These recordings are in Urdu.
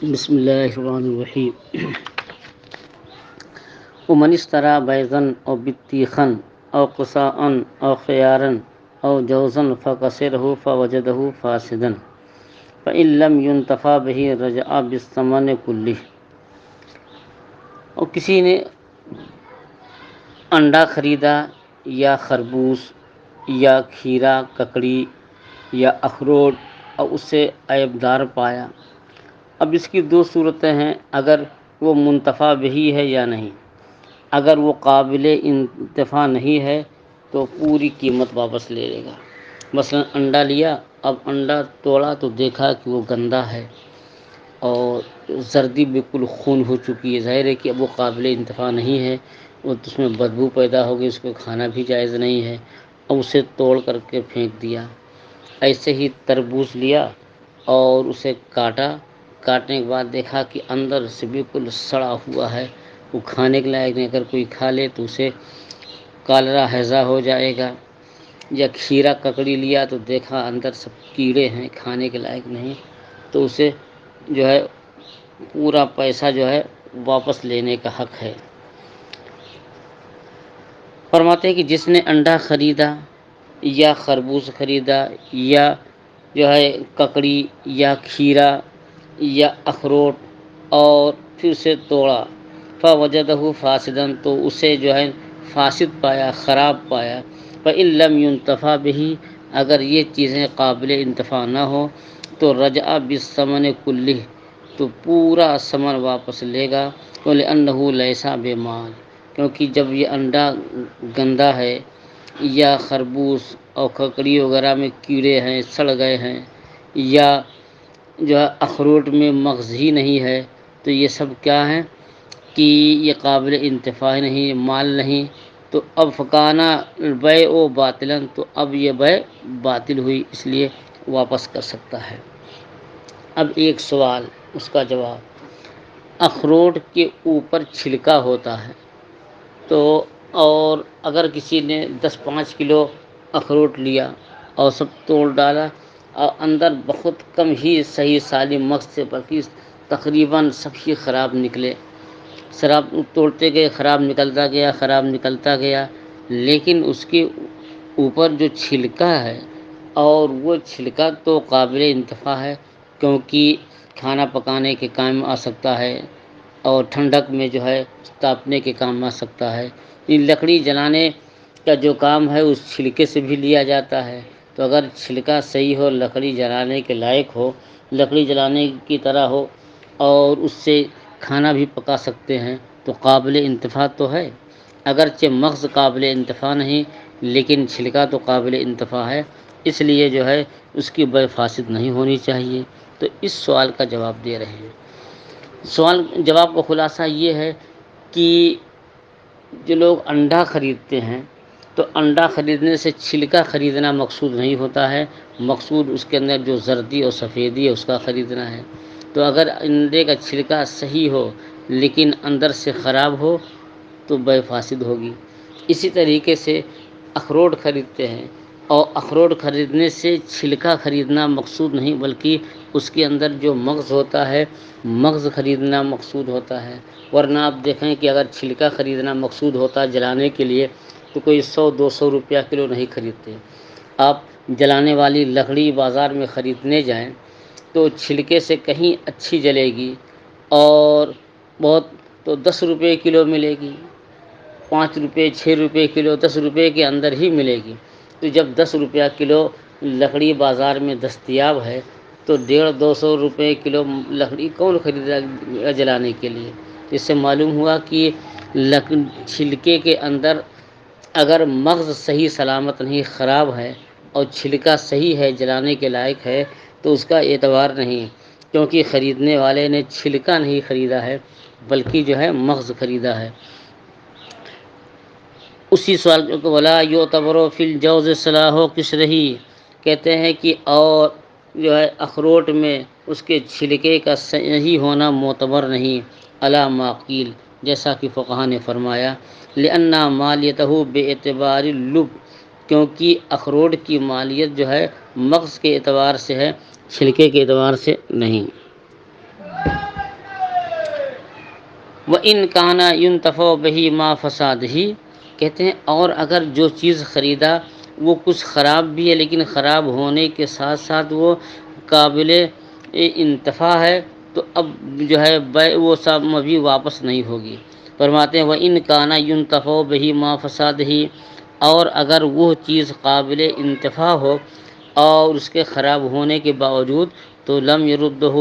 بسم اللہ الرحمن الرحیم ومن اشترى بيضا أو بطيخا أو قصاء أو خيارا أو جوزا فكسره فوجده فاسدا فإن لم ينتفع به رجع بالثمن كله۔ اور کسی نے انڈا خریدا یا خربوز یا کھیرا ککڑی یا اخروٹ اور اسے عیبدار پایا۔ اب اس کی دو صورتیں ہیں، اگر وہ منتفع بہی ہے یا نہیں۔ اگر وہ قابل انتفاع نہیں ہے تو پوری قیمت واپس لے لے گا۔ مثلا انڈا لیا، اب انڈا توڑا تو دیکھا کہ وہ گندا ہے اور زردی بالکل خون ہو چکی ہے، ظاہر ہے کہ اب وہ قابل انتفاع نہیں ہے، وہ اس میں بدبو پیدا ہوگی، اس کو کھانا بھی جائز نہیں ہے، اور اسے توڑ کر کے پھینک دیا۔ ایسے ہی تربوز لیا اور اسے کاٹنے کے بعد دیکھا کہ اندر سے بالکل سڑا ہوا ہے، وہ کھانے کے لائق نہیں، اگر کوئی کھا لے تو اسے کالرا ہیضہ ہو جائے گا۔ یا کھیرا ککڑی لیا تو دیکھا اندر سب کیڑے ہیں، کھانے کے لائق نہیں، تو اسے جو ہے پورا پیسہ جو ہے واپس لینے کا حق ہے۔ فرماتے ہیں کہ جس نے انڈا خریدا یا خربوز خریدا یا جو ہے ککڑی یا کھیرا یا اخروٹ اور پھر اسے توڑا، فوجدہ فاسدا، تو اسے جو ہے فاسد پایا، خراب پایا۔ فإن لم ينتفع به، اگر یہ چیزیں قابل انتفاع نہ ہو تو رجع بالثمن کلہ، تو پورا ثمن واپس لے گا۔ ولأنہ لیس بمال، کیونکہ جب یہ انڈا گندا ہے یا خربوز اور ککڑی وغیرہ میں کیڑے ہیں، سڑ گئے ہیں، یا جو ہے اخروٹ میں مغز ہی نہیں ہے، تو یہ سب کیا ہیں کہ یہ قابل انتفاع نہیں، مال نہیں، تو اب فکانہ البیع باطلا، تو اب یہ بیع باطل ہوئی، اس لیے واپس کر سکتا ہے۔ اب ایک سوال، اس کا جواب، اخروٹ کے اوپر چھلکا ہوتا ہے تو اور اگر کسی نے 5 کلو اخروٹ لیا اور سب توڑ ڈالا اور اندر بہت کم ہی صحیح سالم مغز سے، بلکہ تقریباً سب ہی خراب نکلے، شراب توڑتے گئے خراب نکلتا گیا، لیکن اس کے اوپر جو چھلکا ہے اور وہ چھلکا تو قابل انتفاع ہے، کیونکہ کھانا پکانے کے کام آ سکتا ہے اور ٹھنڈک میں جو ہے تاپنے کے کام آ سکتا ہے۔ لکڑی جلانے کا جو کام ہے اس چھلکے سے بھی لیا جاتا ہے، تو اگر چھلکا صحیح ہو، لکڑی جلانے کے لائق ہو، لکڑی جلانے کی طرح ہو اور اس سے کھانا بھی پکا سکتے ہیں، تو قابل انتفاع تو ہے۔ اگرچہ مغز قابل انتفاع نہیں، لیکن چھلکا تو قابل انتفاع ہے، اس لیے جو ہے اس کی بیع فاسد نہیں ہونی چاہیے۔ تو اس سوال کا جواب دے رہے ہیں۔ جواب کا خلاصہ یہ ہے کہ جو لوگ انڈا خریدتے ہیں تو انڈا خریدنے سے چھلکا خریدنا مقصود نہیں ہوتا ہے، مقصود اس کے اندر جو زردی اور سفیدی ہے اس کا خریدنا ہے۔ تو اگر انڈے کا چھلکا صحیح ہو لیکن اندر سے خراب ہو تو بیع فاسد ہوگی۔ اسی طریقے سے اخروٹ خریدتے ہیں اور اخروٹ خریدنے سے چھلکا خریدنا مقصود نہیں، بلکہ اس کے اندر جو مغز ہوتا ہے، مغز خریدنا مقصود ہوتا ہے۔ ورنہ آپ دیکھیں کہ اگر چھلکا خریدنا مقصود ہوتا جلانے کے لیے تو کوئی 100-200 روپیہ کلو نہیں خریدتے۔ آپ جلانے والی لکڑی بازار میں خریدنے جائیں تو چھلکے سے کہیں اچھی جلے گی اور بہت تو 10 روپے کلو ملے گی، 5 روپے 6 روپے کلو، 10 روپے کے اندر ہی ملے گی۔ تو جب 10 روپیہ کلو لکڑی بازار میں دستیاب ہے تو 150-200 روپے کلو لکڑی کون خریدا جلانے کے لیے؟ اس سے معلوم ہوا کہ چھلکے کے اندر اگر مغز صحیح سلامت نہیں، خراب ہے، اور چھلکا صحیح ہے، جلانے کے لائق ہے، تو اس کا اعتبار نہیں، کیونکہ خریدنے والے نے چھلکا نہیں خریدا ہے بلکہ جو ہے مغز خریدا ہے۔ اسی سوال کو ولا یعتبر فی الجوز صلاح قشرہ، کہتے ہیں کہ اور جو ہے اخروٹ میں اس کے چھلکے کا صحیح ہونا معتبر نہیں، علی ما قیل، جیسا کہ فقہا نے فرمایا، لأن مالیتہ باعتبار اللب، کیونکہ اخروٹ کی مالیت جو ہے مغز کے اعتبار سے ہے، چھلکے کے اعتبار سے نہیں۔ وَإِنْ كَانَ يُنْتَفَعُ بِهِ مَا فَسَادِهِ، کہتے ہیں اور اگر جو چیز خریدا وہ کچھ خراب بھی ہے لیکن خراب ہونے کے ساتھ ساتھ وہ قابل انتفاع ہے، تو اب جو ہے بیع وہ سب ابھی واپس نہیں ہوگی۔ فرماتے ہیں وَإِنْ كَانَ يُنْتَفَعُ بِهِ مَا فَسَادِهِ، اور اگر وہ چیز قابل انتفاع ہو اور اس کے خراب ہونے کے باوجود، تو لم يردہ،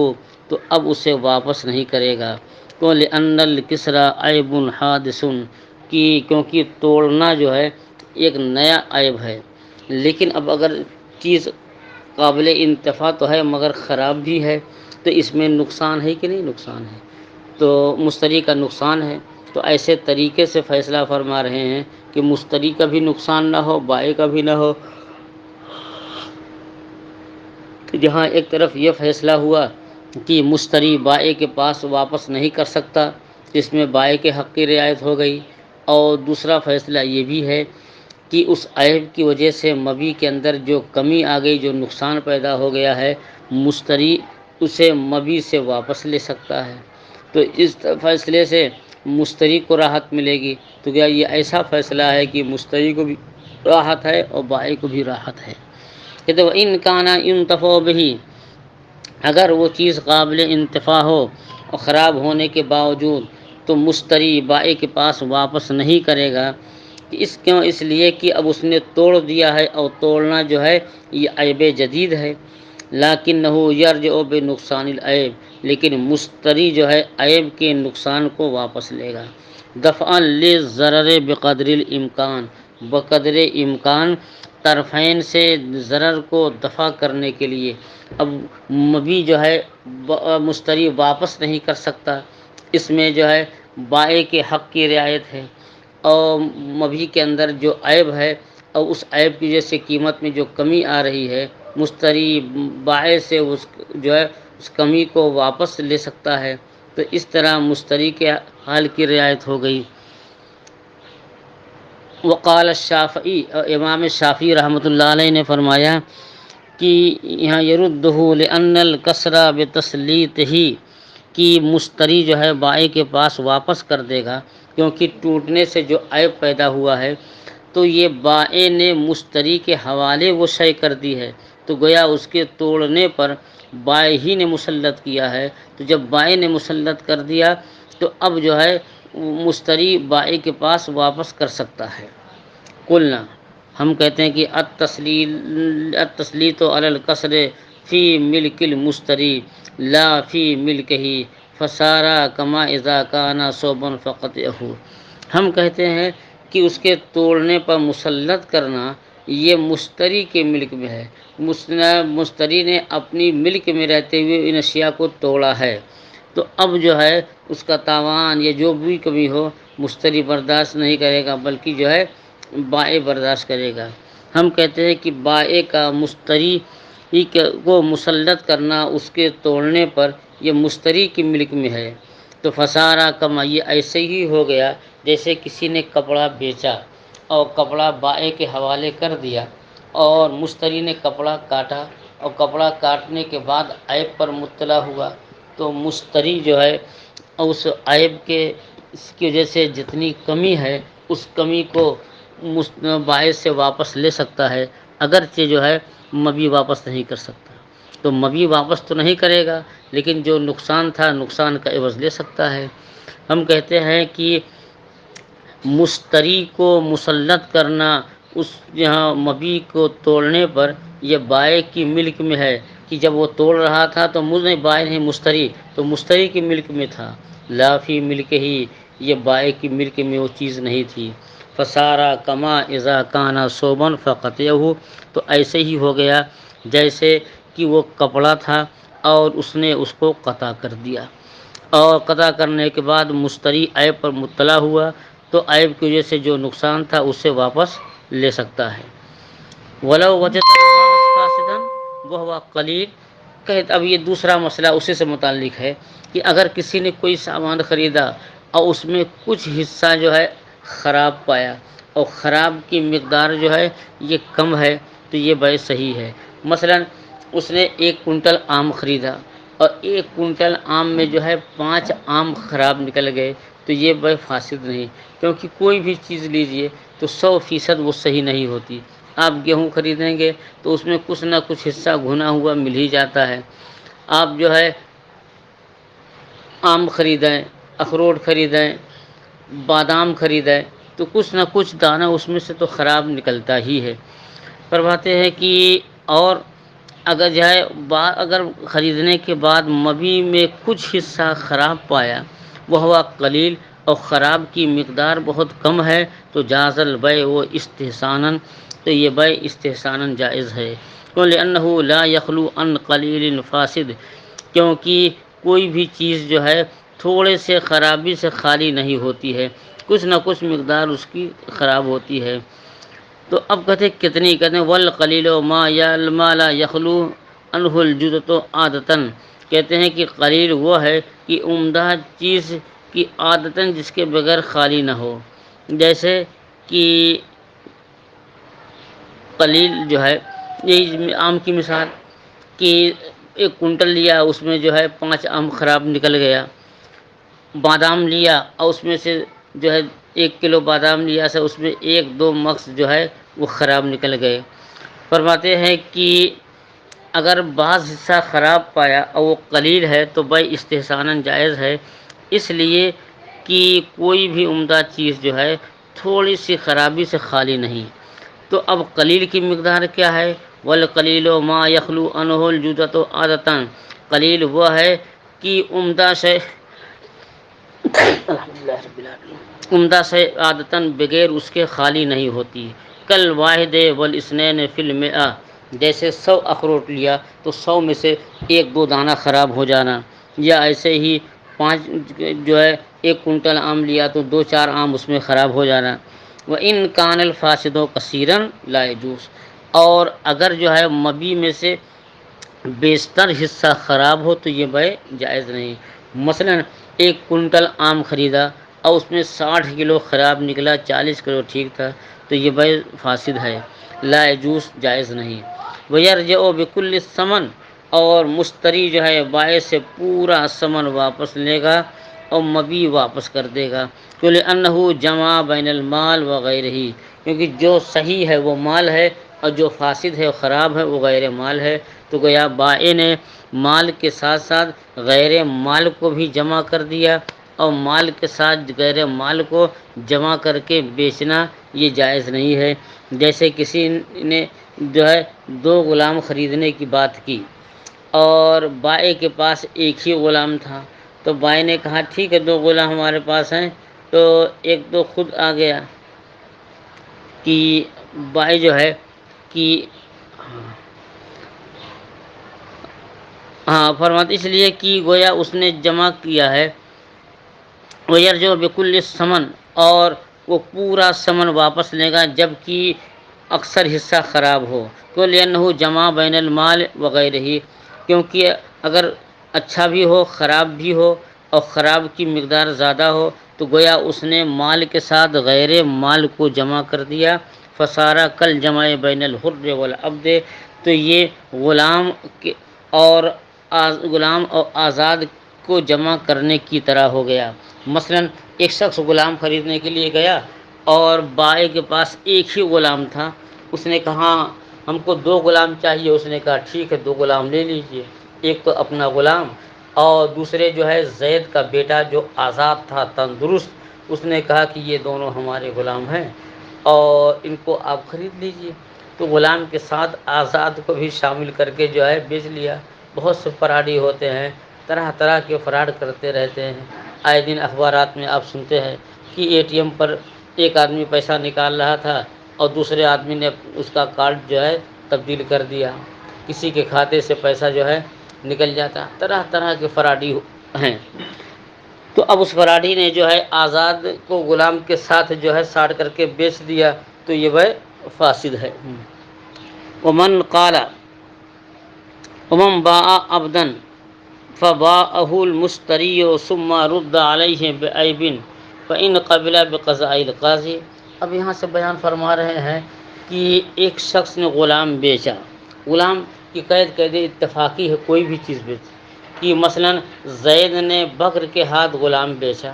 تو اب اسے واپس نہیں کرے گا۔ تو لأن الکسرى عیب حادث، کہ کیونکہ توڑنا جو ہے ایک نیا عیب ہے، لیکن اب اگر چیز قابل انتفاع تو ہے مگر خراب بھی ہے، تو اس میں نقصان ہے کہ نہیں؟ نقصان ہے، تو مشتری کا نقصان ہے۔ تو ایسے طریقے سے فیصلہ فرما رہے ہیں کہ مشتری کا بھی نقصان نہ ہو، بائع کا بھی نہ ہو۔ جہاں ایک طرف یہ فیصلہ ہوا کہ مشتری بائع کے پاس واپس نہیں کر سکتا، اس میں بائع کے حق کی رعایت ہو گئی، اور دوسرا فیصلہ یہ بھی ہے کہ اس عیب کی وجہ سے مبیع کے اندر جو کمی آ گئی، جو نقصان پیدا ہو گیا ہے، مشتری اسے مبیع سے واپس لے سکتا ہے۔ تو اس فیصلے سے مشتری کو راحت ملے گی۔ تو کیا یہ ایسا فیصلہ ہے کہ مشتری کو بھی راحت ہے اور بائع کو بھی راحت ہے۔ کہ تو ان کانا ينتفع به، اگر وہ چیز قابل انتفاع ہو اور خراب ہونے کے باوجود، تو مشتری بائع کے پاس واپس نہیں کرے گا۔ اس لیے کہ اب اس نے توڑ دیا ہے، اور توڑنا جو ہے یہ عیب جدید ہے۔ لیکنہ یرجع بنقصان العیب، لیکن مشتری جو ہے عیب کے نقصان کو واپس لے گا۔ دفعا للضرر بقدر الامکان، بقدر امکان طرفین سے ضرر کو دفع کرنے کے لیے۔ اب مبیع جو ہے مشتری واپس نہیں کر سکتا، اس میں جو ہے بائع کے حق کی رعایت ہے، اور مبیع کے اندر جو عیب ہے اور اس عیب کی وجہ سے قیمت میں جو کمی آ رہی ہے، مشتری بائع سے اس جو ہے اس کمی کو واپس لے سکتا ہے، تو اس طرح مشتری کے حال کی رعایت ہو گئی۔ وقال الشافعی، اور امام شافعی رحمۃ اللہ علیہ نے فرمایا کہ یہاں یردہ لأن الکسر بتسلیطہ، کہ مشتری جو ہے بائع کے پاس واپس کر دے گا، کیونکہ ٹوٹنے سے جو عیب پیدا ہوا ہے، تو یہ بائع نے مشتری کے حوالے وہ شے کر دی ہے، تو گویا اس کے توڑنے پر بائع ہی نے مسلط کیا ہے۔ تو جب بائع نے مسلط کر دیا تو اب جو ہے مشتری بائع کے پاس واپس کر سکتا ہے۔ قلنا، ہم کہتے ہیں کہ التسلیط علی الکسر فی ملک المشتری لا فی ملکہ فصار کما اذا کان صوبا فقطعہ، ہم کہتے ہیں کہ اس کے توڑنے پر مسلط کرنا یہ مشتری کے ملک میں ہے، مشتری نے اپنی ملک میں رہتے ہوئے ان اشیاء کو توڑا ہے، تو اب جو ہے اس کا تاوان یا جو بھی کمی ہو مشتری برداشت نہیں کرے گا، بلکہ جو ہے بائع برداشت کرے گا۔ ہم کہتے ہیں کہ بائع کا مشتری کو مسلط کرنا اس کے توڑنے پر یہ مشتری کی ملک میں ہے، تو فسارہ کما، یہ ایسے ہی ہو گیا جیسے کسی نے کپڑا بیچا اور کپڑا بائع کے حوالے کر دیا، اور مشتری نے کپڑا کاٹا، اور کپڑا کاٹنے کے بعد عیب پر مطلع ہوا، تو مشتری جو ہے اس عیب کے اس کی وجہ سے جتنی کمی ہے اس کمی کو بائع سے واپس لے سکتا ہے، اگرچہ جو ہے مبیع واپس نہیں کر سکتا۔ تو مبیع واپس تو نہیں کرے گا، لیکن جو نقصان تھا نقصان کا عوض لے سکتا ہے۔ ہم کہتے ہیں کہ مشتری کو مسلط کرنا اس یہاں مبیع کو توڑنے پر یہ بائع کی ملک میں ہے، کہ جب وہ توڑ رہا تھا تو بائع نہیں مشتری، تو مشتری کی ملک میں تھا، لا فی ملک ہی، یہ بائع کی ملک میں وہ چیز نہیں تھی۔ فسارا کما اذا کانا صوبا فقطعہ، تو ایسے ہی ہو گیا جیسے کہ وہ کپڑا تھا اور اس نے اس کو قطع کر دیا، اور قطع کرنے کے بعد مشتری عیب پر مطلع ہوا، تو عیب کی وجہ سے جو نقصان تھا اسے واپس لے سکتا ہے۔ وَلَوْ وَجَدَ فَاسِدًا وَهُوَ قَلِيلٌ، کہتے اب یہ دوسرا مسئلہ اسی سے متعلق ہے کہ اگر کسی نے کوئی سامان خریدا اور اس میں کچھ حصہ جو ہے خراب پایا، اور خراب کی مقدار جو ہے یہ کم ہے، تو یہ بیع صحیح ہے۔ مثلا اس نے 1 کنٹل آم خریدا، اور 1 کنٹل آم میں جو ہے 5 آم خراب نکل گئے، تو تو یہ بے فاسد نہیں، کیونکہ کوئی بھی چیز لیجئے تو 100% وہ صحیح نہیں ہوتی۔ آپ گیہوں خریدیں گے تو اس میں کچھ نہ کچھ حصہ گھنا ہوا مل ہی جاتا ہے۔ آپ جو ہے آم خریدیں، اخروٹ خریدیں، بادام خریدیں، تو کچھ نہ کچھ دانہ اس میں سے تو خراب نکلتا ہی ہے۔ فرماتے ہیں کہ اور اگر جو ہے اگر خریدنے کے بعد مبی میں کچھ حصہ خراب پایا، وہ ہوا قلیل، اور خراب کی مقدار بہت کم ہے، تو جاز البیع و استحساناً، تو یہ بیع استحساناً جائز ہے۔ لأنہ لا یخلو عن قلیل فاسد، کیونکہ کوئی بھی چیز جو ہے تھوڑے سے خرابی سے خالی نہیں ہوتی ہے، کچھ نہ کچھ مقدار اس کی خراب ہوتی ہے۔ تو اب کہتے ہیں کتنی، کہتے ہیں والقلیل ما لا یخلو عنہ الجزۃ عادتاً، کہتے ہیں کہ قلیل وہ ہے کہ عمدہ چیز کی عادتاً جس کے بغیر خالی نہ ہو۔ جیسے کہ قلیل جو ہے، یہ آم کی مثال کہ 1 کنٹل لیا، اس میں جو ہے 5 آم خراب نکل گیا۔ بادام لیا اور اس میں سے جو ہے 1 کلو بادام لیا سے اس میں 1-2 مغز جو ہے وہ خراب نکل گئے۔ فرماتے ہیں کہ اگر بعض حصہ خراب پایا اور وہ قلیل ہے تو بیع استحساناً جائز ہے، اس لیے کہ کوئی بھی عمدہ چیز جو ہے تھوڑی سی خرابی سے خالی نہیں۔ تو اب قلیل کی مقدار کیا ہے؟ والقلیل ما یخلو عنہ الجزۃ عادتاً، قلیل وہ ہے کہ عمدہ سے عادتاً بغیر اس کے خالی نہیں ہوتی۔ کل واحد والاثنین فی المئہ، جیسے 100 اخروٹ لیا تو 100 میں سے 1-2 دانہ خراب ہو جانا، یا ایسے ہی 5 جو ہے 1 کنٹل آم لیا تو 2-4 آم اس میں خراب ہو جانا۔ وَإِنْ كَانَ الْفَاسِدُ كَثِيرًا لَا يَجُوزُ، اور اگر جو ہے مبی میں سے بیشتر حصہ خراب ہو تو یہ بیع جائز نہیں۔ مثلا 1 کنٹل آم خریدا اور اس میں 60 کلو خراب نکلا، 40 کلو ٹھیک تھا، تو یہ بیع فاسد ہے، لا یجوز جائز نہیں۔ وَيَرْجِعُ بِكُلِّ الثَّمَنِ، اور مشتری جو ہے بائع سے پورا ثمن واپس لے گا اور مبی واپس کر دے گا۔ لِأَنَّهُ جَمَعَ بَيْنَ الْمَالِ وَغَيْرِهِ، کیونکہ جو صحیح ہے وہ مال ہے اور جو فاسد ہے اور خراب ہے وہ غیر مال ہے، تو گویا بائع نے مال کے ساتھ ساتھ غیر مال کو بھی جمع کر دیا، اور مال کے ساتھ غیر مال کو جمع کر کے بیچنا یہ جائز نہیں ہے۔ جیسے کسی نے جو ہے 2 غلام خریدنے کی بات کی اور بائع کے پاس ایک ہی غلام تھا، تو بائع نے کہا ٹھیک ہے 2 غلام ہمارے پاس ہیں، تو ایک تو خود آ گیا کہ بائع جو ہے کہ فرماتے اس لیے کہ گویا اس نے جمع کیا ہے۔ وَيَرْجِعُ بِكُلِّ الثَّمَنِ، اور وہ پورا ثمن واپس لے گا جبکہ اکثر حصہ خراب ہو۔ تو لِأَنَّهُ جَمَعَ بَيْنَ الْمَالِ وَغَيْرِهِ، کیونکہ اگر اچھا بھی ہو خراب بھی ہو اور خراب کی مقدار زیادہ ہو تو گویا اس نے مال کے ساتھ غیر مال کو جمع کر دیا۔ فَصَارَ كَالْجَمْعِ بَيْنَ الْحُرِّ وَالْعَبْدِ، تو یہ غلام اور آزاد کو جمع کرنے کی طرح ہو گیا۔ مثلا ایک شخص غلام خریدنے کے لیے گیا اور بائع کے پاس ایک ہی غلام تھا، اس نے کہا ہم کو 2 غلام چاہیے، اس نے کہا ٹھیک ہے 2 غلام لے لیجئے، ایک تو اپنا غلام اور دوسرے جو ہے زید کا بیٹا جو آزاد تھا تندرست، اس نے کہا کہ یہ دونوں ہمارے غلام ہیں اور ان کو آپ خرید لیجئے۔ تو غلام کے ساتھ آزاد کو بھی شامل کر کے جو ہے بیچ لیا۔ بہت سے فراڈی ہوتے ہیں، طرح طرح کے فراڈ کرتے رہتے ہیں۔ آئے دن اخبارات میں آپ سنتے ہیں کہ ATM پر ایک آدمی پیسہ نکال رہا تھا اور دوسرے آدمی نے اس کا کارڈ جو ہے تبدیل کر دیا، کسی کے کھاتے سے پیسہ جو ہے نکل جاتا۔ طرح طرح کے فراڈی ہیں۔ تو اب اس فراڈی نے جو ہے آزاد کو غلام کے ساتھ جو ہے ساڑھ کر کے بیچ دیا، تو یہ بیع فاسد ہے۔ ومن باع عبدا فباعه المشتری ثم رد علیہ بعیب فإن قبل بقضاء القاضی۔ اب یہاں سے بیان فرما رہے ہیں کہ ایک شخص نے غلام بیچا، غلام کی قید اتفاقی ہے، کوئی بھی چیز بیچ، کہ مثلا زید نے بکر کے ہاتھ غلام بیچا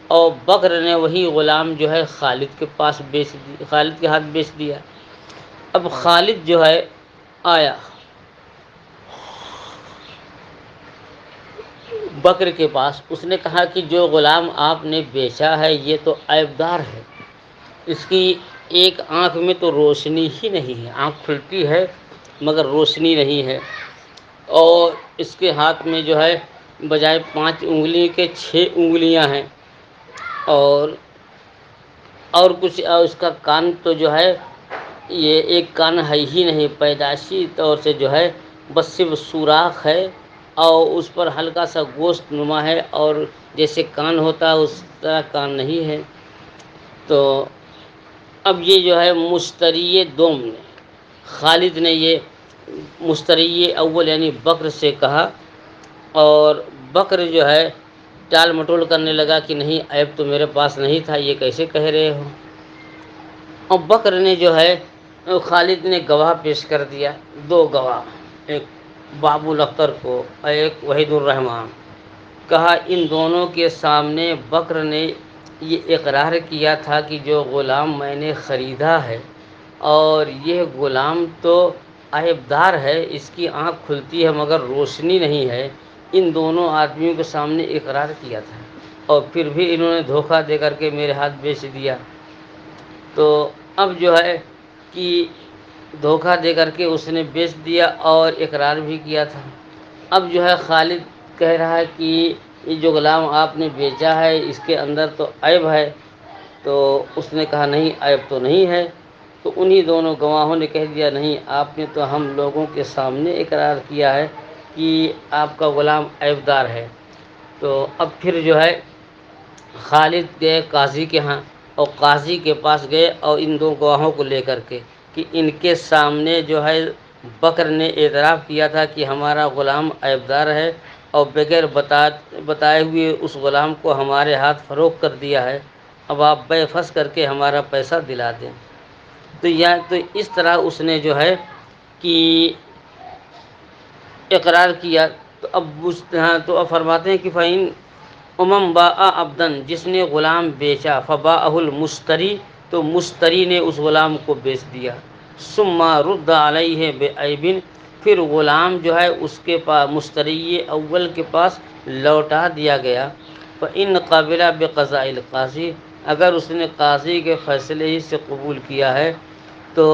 اور بکر نے وہی غلام جو ہے خالد کے پاس خالد کے ہاتھ بیچ دیا۔ اب خالد جو ہے آیا بکر کے پاس، اس نے کہا کہ جو غلام آپ نے بیچا ہے یہ تو عیبدار ہے، اس کی ایک آنکھ میں تو روشنی ہی نہیں ہے، آنکھ کھلتی ہے مگر روشنی نہیں ہے، اور اس کے ہاتھ میں جو ہے بجائے 5 انگلی کے 6 انگلیاں ہیں، اور کچھ اس کا کان تو جو ہے یہ ایک کان ہے ہی نہیں، پیدائشی طور سے جو ہے بس صرف سوراخ ہے، اور اس پر ہلکا سا گوشت نما ہے، اور جیسے کان ہوتا ہے اس طرح کان نہیں ہے۔ تو اب یہ جو ہے مشتری دوم نے، خالد نے یہ مشتری اول یعنی بکر سے کہا، اور بکر جو ہے ٹال مٹول کرنے لگا کہ نہیں، عیب تو میرے پاس نہیں تھا، یہ کیسے کہہ رہے ہو۔ اور بکر نے جو ہے خالد نے گواہ پیش کر دیا، 2 گواہ، ایک بابو الاختر کو اور ایک وحید الرحمان۔ کہا ان دونوں کے سامنے بکر نے یہ اقرار کیا تھا کہ جو غلام میں نے خریدا ہے اور یہ غلام تو عیبدار ہے، اس کی آنکھ کھلتی ہے مگر روشنی نہیں ہے، ان دونوں آدمیوں کے سامنے اقرار کیا تھا، اور پھر بھی انہوں نے دھوکہ دے کر کے میرے ہاتھ بیچ دیا۔ تو اب جو ہے کہ دھوکہ دے کر کے اس نے بیچ دیا اور اقرار بھی کیا تھا۔ اب جو ہے خالد کہہ رہا ہے کہ یہ جو غلام آپ نے بیچا ہے اس کے اندر تو عیب ہے، تو اس نے کہا نہیں، عیب تو نہیں ہے۔ تو انہی دونوں گواہوں نے کہہ دیا نہیں، آپ نے تو ہم لوگوں کے سامنے اقرار کیا ہے کہ آپ کا غلام عیبدار ہے۔ تو اب پھر جو ہے خالد گئے قاضی کے ہاں، اور قاضی کے پاس گئے اور ان 2 گواہوں کو لے کر کے کہ ان کے سامنے جو ہے بکر نے اعتراف کیا تھا کہ ہمارا غلام عیبدار ہے، اور بغیر بتائے ہوئے اس غلام کو ہمارے ہاتھ فروخت کر دیا ہے، اب آپ بے فس کر کے ہمارا پیسہ دلا دیں۔ تو اس طرح اس نے جو ہے کہ اقرار کیا۔ تو اب فرماتے ہیں کہ فَإِنْ باء عبدن، جس نے غلام بیچا، فباءہ المشتری، تو مشتری نے اس غلام کو بیچ دیا، ثم رد علیہ بعیب، پھر غلام جو ہے اس کے پاس مشتری اول کے پاس لوٹا دیا گیا، فإن قبل بقضاء القاضی، اگر اس نے قاضی کے فیصلے ہی سے قبول کیا ہے تو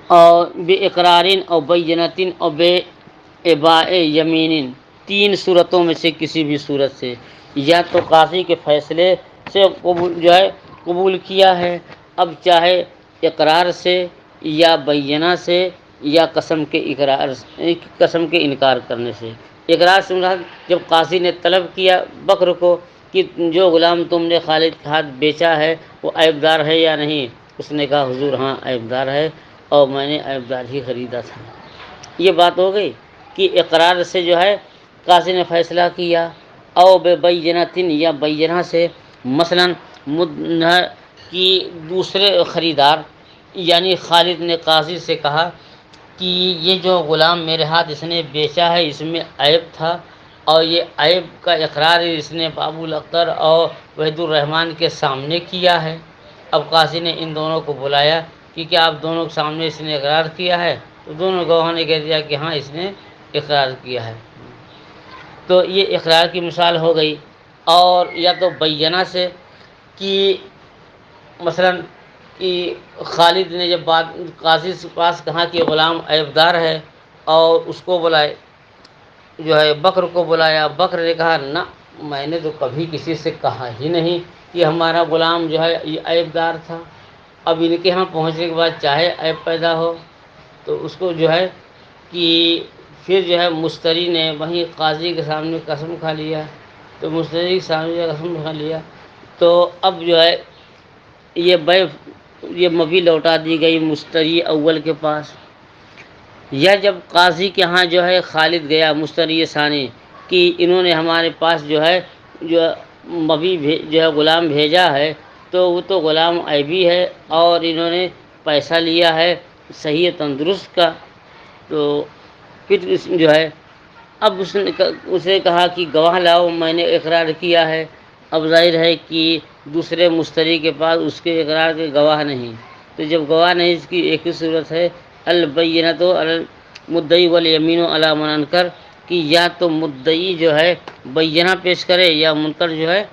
اور بے اقرارن اور بینتن اور بے اباء یمین، 3 صورتوں میں سے کسی بھی صورت سے، یا تو قاضی کے فیصلے سے قبول کیا ہے، اب چاہے اقرار سے یا بینہ سے یا قسم کے انکار کرنے سے۔ اقرار سے مراد جب قاضی نے طلب کیا بکر کو کہ جو غلام تم نے خالد کے ہاتھ بیچا ہے وہ عیبدار ہے یا نہیں، اس نے کہا حضور ہاں عیبدار ہے، اور میں نے عیبدار ہی خریدا تھا۔ یہ بات ہو گئی کہ اقرار سے جو ہے قاضی نے فیصلہ کیا، او بینتن یا بینہ سے، مثلاً کہ دوسرے خریدار یعنی خالد نے قاضی سے کہا کہ یہ جو غلام میرے ہاتھ اس نے بیچا ہے اس میں عیب تھا، اور یہ عیب کا اقرار اس نے بابو الاختر اور وحید الرحمان کے سامنے کیا ہے۔ اب قاضی نے ان دونوں کو بلایا کہ کیا آپ دونوں کے سامنے اس نے اقرار کیا ہے؟ تو دونوں گواہوں نے کہہ دیا کہ ہاں اس نے اقرار کیا ہے۔ تو یہ اقرار کی مثال ہو گئی، اور یا تو بینہ سے کہ مثلاً کہ خالد نے جب قاضی کے پاس کہا کہ غلام عیبدار ہے، اور اس کو بلائے جو ہے بکر کو بلایا، بکر نے کہا نہ، میں نے تو کبھی کسی سے کہا ہی نہیں کہ ہمارا غلام جو ہے یہ عیبدار تھا، اب ان کے ہاں پہنچنے کے بعد چاہے عیب پیدا ہو۔ تو اس کو جو ہے کہ پھر جو ہے مشتری نے وہیں قاضی کے سامنے قسم کھا لیا، تو مشتری کے سامنے قسم کھا لیا، تو اب جو ہے یہ مبی لوٹا دی گئی مشتری اول کے پاس۔ یا جب قاضی کے ہاں جو ہے خالد گیا مشتری ثانی کہ انہوں نے ہمارے پاس جو ہے مبی جو ہے غلام بھیجا ہے، تو وہ تو غلام عیبی ہے اور انہوں نے پیسہ لیا ہے صحیح تندرست کا، تو پھر جو ہے اب اسے کہا کہ گواہ لاؤ، میں نے اقرار کیا ہے۔ اب ظاہر ہے کہ دوسرے مشتری کے پاس اس کے اقرار کے گواہ نہیں، تو جب گواہ نہیں، اس کی ایک ہی صورت ہے البینۃ علی المدعی والیمین علی من انکر، کہ یا تو مدعی جو ہے بینہ پیش کرے یا منکر جو ہے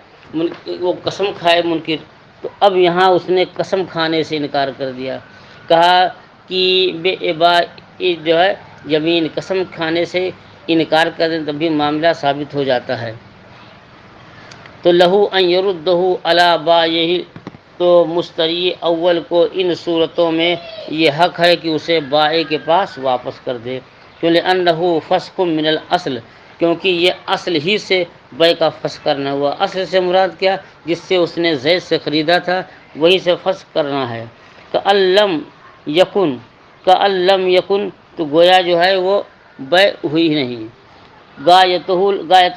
وہ قسم کھائے منکر۔ تو اب یہاں اس نے قسم کھانے سے انکار کر دیا، کہا کہ بے ابا جو ہے یمین، قسم کھانے سے انکار کر دیں تب بھی معاملہ ثابت ہو جاتا ہے۔ تو لہو ان یردہ علی بائعہ، تو مشتری اول کو ان صورتوں میں یہ حق ہے کہ اسے بائع کے پاس واپس کر دے، لأنہ فسق من الاصل، کیونکہ یہ اصل ہی سے بیع کا فسق کرنا ہوا۔ اصل سے مراد کیا؟ جس سے اس نے زید سے خریدا تھا وہی سے فسق کرنا ہے۔ کألم یکن، کألم یکن، تو گویا جو ہے وہ بیع ہوئی ہی نہیں۔ غایت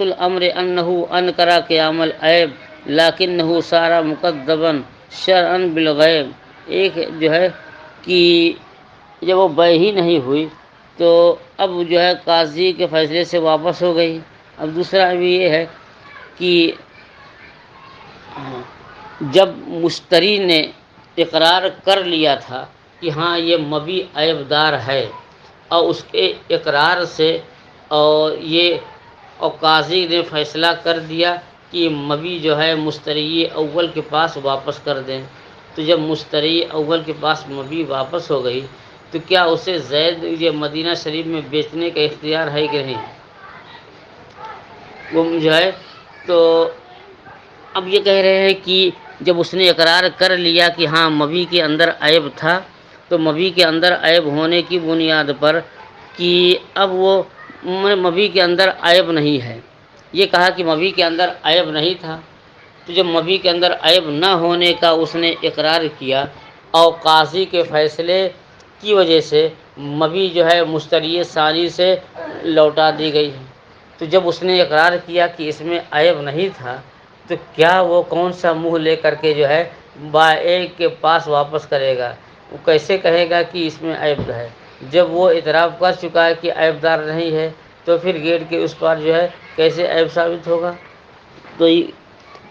الامر انہ انکر قیام العیب لیکنہ صار مکذبا شرعا بالغیب، ایک جو ہے کہ جب وہ بیع ہی نہیں ہوئی تو اب جو ہے قاضی کے فیصلے سے واپس ہو گئی۔ اب دوسرا بھی یہ ہے کہ جب مشتری نے اقرار کر لیا تھا کہ ہاں یہ مبیع عیب دار ہے، اور اس کے اقرار سے اور قاضی نے فیصلہ کر دیا کہ مبیع جو ہے مشتری اول کے پاس واپس کر دیں، تو جب مشتری اول کے پاس مبیع واپس ہو گئی تو کیا اسے زید یہ مدینہ شریف میں بیچنے کا اختیار ہے کہ نہیں؟ وہ جو ہے تو اب یہ کہہ رہے ہیں کہ جب اس نے اقرار کر لیا کہ ہاں مبیع کے اندر عیب تھا، تو مبیع کے اندر عیب ہونے کی بنیاد پر کہ اب وہ مبیع کے اندر عیب نہیں ہے، یہ کہا کہ مبیع کے اندر عیب نہیں تھا، تو جب مبیع کے اندر عیب نہ ہونے کا اس نے اقرار کیا اور قاضی کے فیصلے کی وجہ سے مبیع جو ہے مشتری ثانی سے لوٹا دی گئی ہے، تو جب اس نے اقرار کیا کہ اس میں عیب نہیں تھا تو کیا وہ کون سا منہ لے کر کے جو ہے بائع کے پاس واپس کرے گا؟ وہ کیسے کہے گا کہ اس میں عیب ہے؟ جب وہ اعتراف کر چکا ہے کہ عیب دار نہیں ہے تو پھر گیٹ کے اس پار جو ہے کیسے عیب ثابت ہوگا؟ تو یہ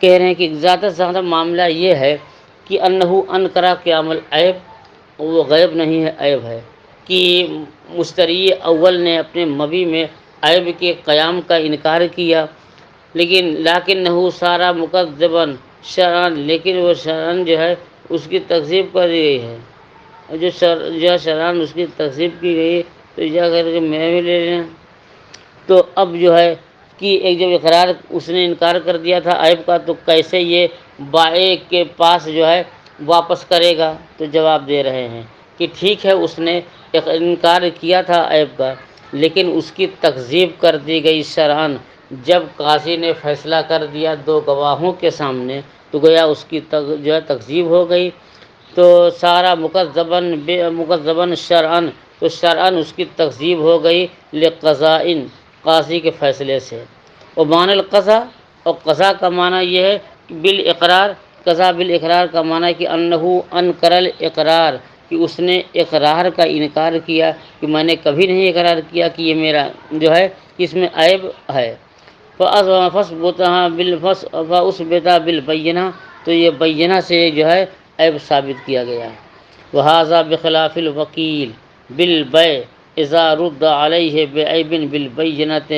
کہہ رہے ہیں کہ زیادہ سے زیادہ معاملہ یہ ہے کہ انہ انکر قیام العیب، وہ غیب نہیں ہے، عیب ہے کہ مشتری اول نے اپنے مبیع میں عیب کے قیام کا انکار کیا، لیکنہ صار مکذبا شرعا، لیکن وہ شرعاً جو ہے اس کی تکذیب کر دی گئی ہے، اور جو شرعاً اس کی تکذیب کی گئی تو جا کر کے میں بھی لے لینا۔ تو اب جو ہے کہ ایک جب اقرار اس نے انکار کر دیا تھا عیب کا، تو کیسے یہ بائع کے پاس جو ہے واپس کرے گا؟ تو جواب دے رہے ہیں کہ ٹھیک ہے اس نے انکار کیا تھا عیب کا، لیکن اس کی تکذیب کر دی گئی شرعاً، جب قاضی نے فیصلہ کر دیا دو گواہوں کے سامنے تو گویا اس کی جو ہے تکذیب ہو گئی، تو سارا مکذباً شرعاً، تو شرعاً اس کی تکذیب ہو گئی لقضاء، قاضی کے فیصلے سے۔ اور معنی القضاء، اور قضاء کا معنی یہ ہے بالاقرار، قضاء بالاقرار کا معنی ہے کہ انہ انکر الاقرار، کہ اس نے اقرار کا انکار کیا کہ میں نے کبھی نہیں اقرار کیا کہ یہ میرا جو ہے اس میں عیب ہے۔ فَأُثْبِتَ بِالْبَيِّنَةِ، تو یہ بینہ سے جو ہے عیب ثابت کیا گیا۔ وَهَذَا بِخِلَافِ الْوَكِيلِ بِالْبَيْعِ اذا رد علیہ بعیب بالبینۃ،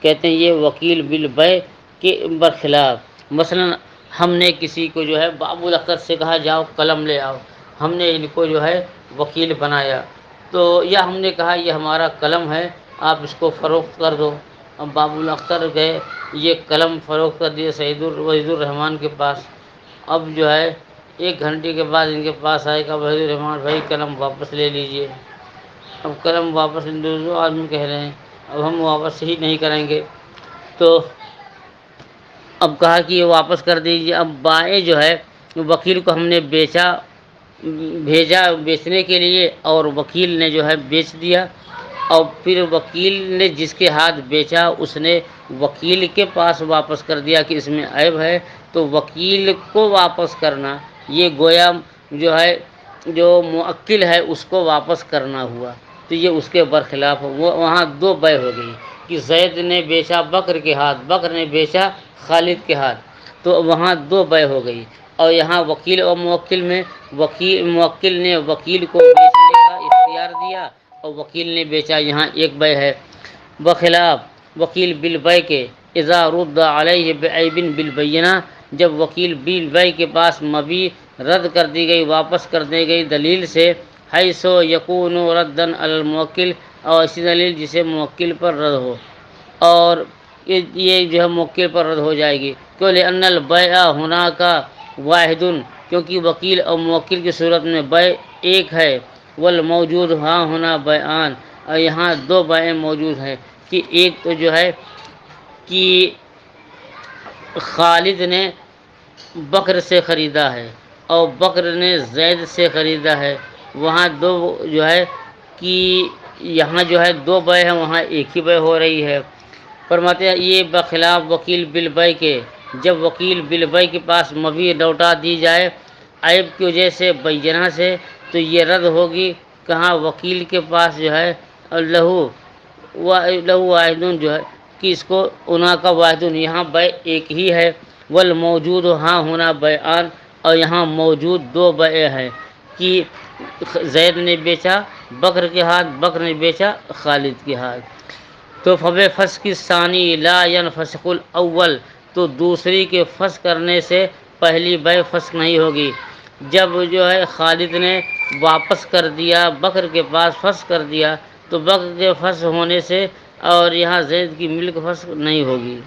کہتے ہیں یہ وکیل بالبیع کے برخلاف، مثلا ہم نے کسی کو جو ہے بابو الاختر سے کہا جاؤ قلم لے آؤ، ہم نے ان کو جو ہے وکیل بنایا، تو یا ہم نے کہا یہ ہمارا قلم ہے آپ اس کو فروخت کر دو، اب بابو الاختر گئے یہ قلم فروخت کر دیے وحید الرحمن کے پاس، اب جو ہے 1 گھنٹے کے بعد ان کے پاس آئے گا وحید الرحمن بھائی قلم واپس لے لیجئے، اب قلم واپس دو آدمی کہہ رہے ہیں اب ہم واپس ہی نہیں کریں گے، تو اب کہا کہ یہ واپس کر دیجیے، اب بائع جو ہے وکیل کو ہم نے بھیجا بیچنے کے لیے، اور وکیل نے جو ہے بیچ دیا، اور پھر وکیل نے جس کے ہاتھ بیچا اس نے وکیل کے پاس واپس کر دیا کہ اس میں عیب ہے، تو وکیل کو واپس کرنا یہ گویا جو ہے جو موکل ہے اس کو واپس کرنا ہوا، تو یہ اس کے برخلاف وہ وہاں 2 بیع ہو گئی، کہ زید نے بیچا بکر کے ہاتھ، بکر نے بیچا خالد کے ہاتھ، تو وہاں دو بے ہو گئی۔ اور یہاں وکیل اور موکل میں موکل نے وکیل کو بیچنے کا اختیار دیا اور وکیل نے بیچا، یہاں ایک بے ہے۔ بخلاف وکیل بالبے کے اذا رد علیہ بعیب بالبینہ، جب وکیل بالبے کے پاس مبی رد کر دی گئی، واپس کر دی گئی دلیل سے، حیث یکون ردا علی الموکل، اور ایسی دلیل جسے موکل پر رد ہو، اور یہ جو ہے موکل پر رد ہو جائے گی۔ کیوں؟ لأن البیع ہونا کا واحد، کیونکہ وکیل اور موکل کی صورت میں بیع ایک ہے، والموجود ہاں ہونا بیعان، اور یہاں دو بیعیں موجود ہیں، کہ ایک تو جو ہے کہ خالد نے بکر سے خریدا ہے اور بکر نے زید سے خریدا ہے، وہاں دو جو ہے کہ یہاں جو ہے دو بے ہیں، وہاں ایک ہی بے ہو رہی ہے۔ فرماتے ہیں یہ بخلاف وکیل بالبے کے، جب وکیل بالبے کے پاس مبی لوٹا دی جائے عیب کی وجہ سے، بینہ سے، تو یہ رد ہوگی کہاں؟ وکیل کے پاس جو ہے لہو واحد، جو ہے کہ اس کو انا کا واحد، یہاں بے ایک ہی ہے، والموجود ہاں ہونا بیعان، اور یہاں موجود دو بے ہیں، کہ زید نے بیچا بکر کے ہاتھ، بکر نے بیچا خالد کے ہاتھ۔ تو فب فسق ثانی لا ينفسخ الاول، تو دوسری کے فسخ کرنے سے پہلی بے فسخ نہیں ہوگی۔ جب جو ہے خالد نے واپس کر دیا بکر کے پاس، فسخ کر دیا، تو بکر کے فسخ ہونے سے اور یہاں زید کی ملک فسخ نہیں ہوگی۔